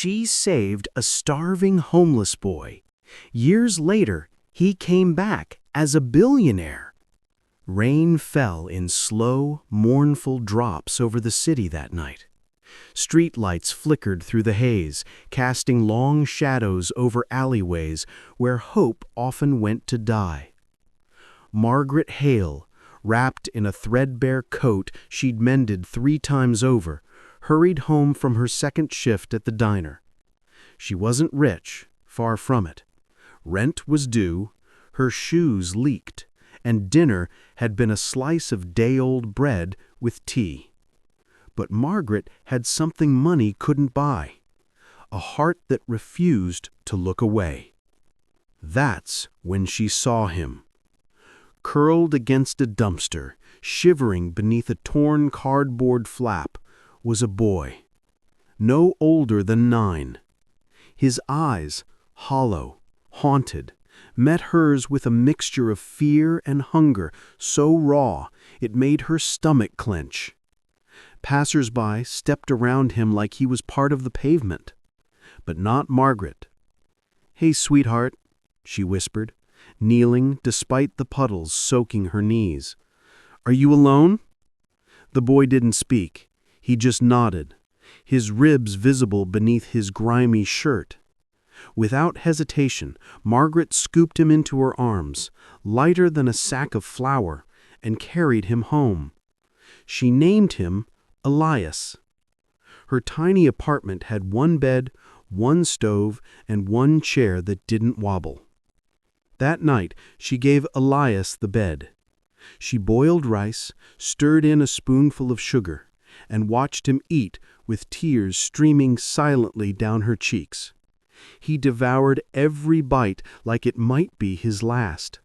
She saved a starving homeless boy. Years later, he came back as a billionaire. Rain fell in slow, mournful drops over the city that night. Street lights flickered through the haze, casting long shadows over alleyways where hope often went to die. Margaret Hale, wrapped in a threadbare coat she'd mended 3 times over, hurried home from her second shift at the diner. She wasn't rich, far from it. Rent was due, her shoes leaked, and dinner had been a slice of day-old bread with tea. But Margaret had something money couldn't buy, a heart that refused to look away. That's when she saw him. Curled against a dumpster, shivering beneath a torn cardboard flap, was a boy, no older than 9. His eyes, hollow, haunted, met hers with a mixture of fear and hunger so raw it made her stomach clench. Passers-by stepped around him like he was part of the pavement, but not Margaret. "Hey, sweetheart," she whispered, kneeling despite the puddles soaking her knees. "Are you alone?" The boy didn't speak. He just nodded, his ribs visible beneath his grimy shirt. Without hesitation, Margaret scooped him into her arms, lighter than a sack of flour, and carried him home. She named him Elias. Her tiny apartment had 1 bed, 1 stove, and 1 chair that didn't wobble. That night, she gave Elias the bed. She boiled rice, stirred in a spoonful of sugar, and watched him eat with tears streaming silently down her cheeks. He devoured every bite like it might be his last.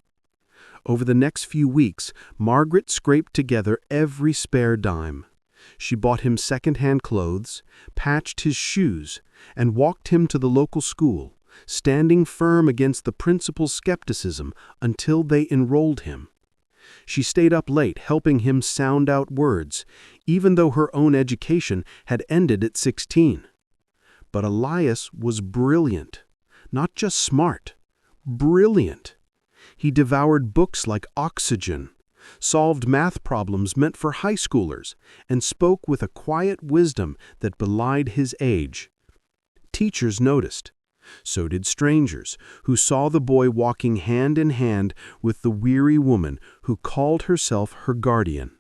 Over the next few weeks, Margaret scraped together every spare dime. She bought him second-hand clothes, patched his shoes, and walked him to the local school, standing firm against the principal's skepticism until they enrolled him. She stayed up late helping him sound out words, even though her own education had ended at 16. But Elias was brilliant, not just smart, brilliant. He devoured books like oxygen, solved math problems meant for high schoolers, and spoke with a quiet wisdom that belied his age. Teachers noticed. So did strangers, who saw the boy walking hand in hand with the weary woman who called herself her guardian.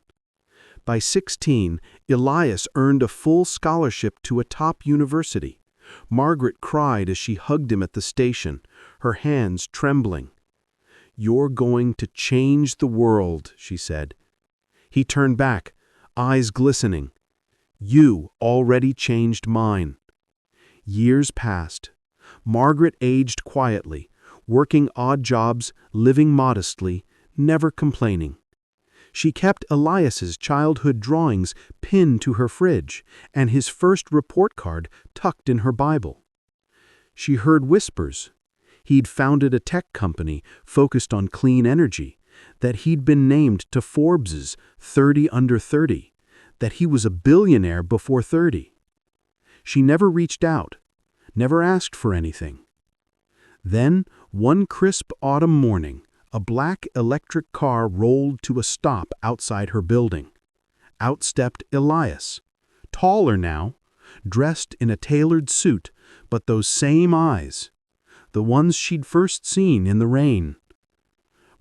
By 16, Elias earned a full scholarship to a top university. Margaret cried as she hugged him at the station, her hands trembling. "You're going to change the world," she said. He turned back, eyes glistening. "You already changed mine." Years passed. Margaret aged quietly, working odd jobs, living modestly, never complaining. She kept Elias's childhood drawings pinned to her fridge and his first report card tucked in her Bible. She heard whispers. He'd founded a tech company focused on clean energy, that he'd been named to Forbes's 30 Under 30, that he was a billionaire before 30. She never reached out, never asked for anything. Then, one crisp autumn morning, a black electric car rolled to a stop outside her building. Out stepped Elias, taller now, dressed in a tailored suit, but those same eyes, the ones she'd first seen in the rain.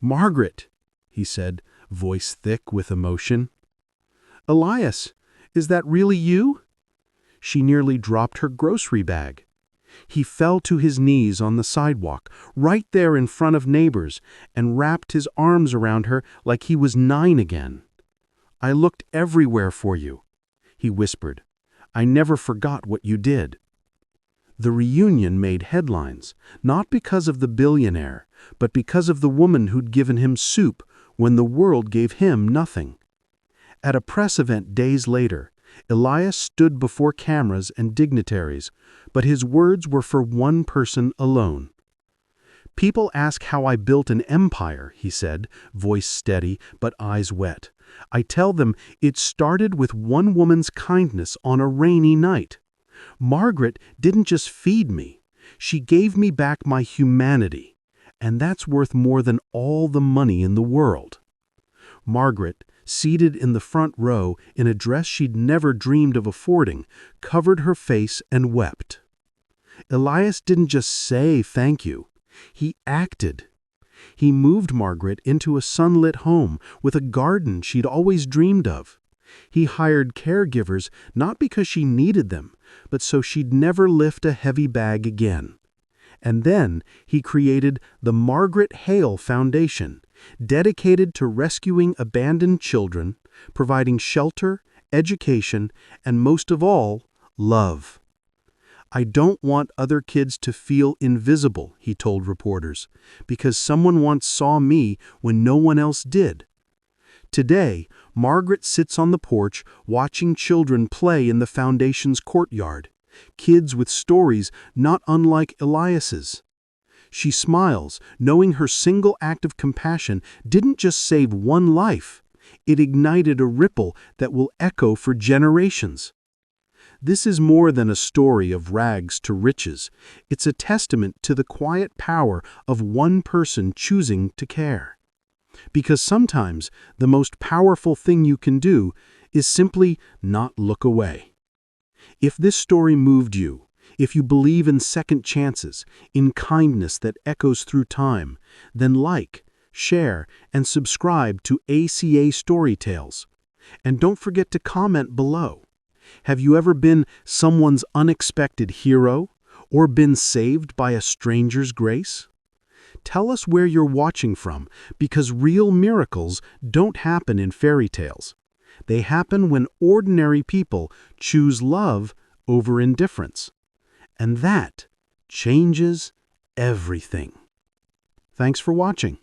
"Margaret," he said, voice thick with emotion. "Elias, is that really you?" She nearly dropped her grocery bag. He fell to his knees on the sidewalk, right there in front of neighbors, and wrapped his arms around her like he was 9 again. "I looked everywhere for you," he whispered. "I never forgot what you did." The reunion made headlines, not because of the billionaire, but because of the woman who'd given him soup when the world gave him nothing. At a press event days later, Elias stood before cameras and dignitaries, but his words were for one person alone. "People ask how I built an empire," he said, voice steady but eyes wet. "I tell them it started with one woman's kindness on a rainy night. Margaret didn't just feed me. She gave me back my humanity, and that's worth more than all the money in the world." Margaret, seated in the front row in a dress she'd never dreamed of affording, covered her face and wept. Elias didn't just say thank you. He acted. He moved Margaret into a sunlit home with a garden she'd always dreamed of. He hired caregivers not because she needed them, but so she'd never lift a heavy bag again. And then he created the Margaret Hale Foundation, dedicated to rescuing abandoned children, providing shelter, education, and most of all, love. "I don't want other kids to feel invisible," he told reporters, "because someone once saw me when no one else did." Today, Margaret sits on the porch watching children play in the foundation's courtyard, kids with stories not unlike Elias's. She smiles, knowing her single act of compassion didn't just save one life, it ignited a ripple that will echo for generations. This is more than a story of rags to riches. It's a testament to the quiet power of one person choosing to care. Because sometimes the most powerful thing you can do is simply not look away. If this story moved you, if you believe in second chances, in kindness that echoes through time, then like, share, and subscribe to ACA Storytales. And don't forget to comment below. Have you ever been someone's unexpected hero, or been saved by a stranger's grace? Tell us where you're watching from, because real miracles don't happen in fairy tales. They happen when ordinary people choose love over indifference. And that changes everything. Thanks for watching.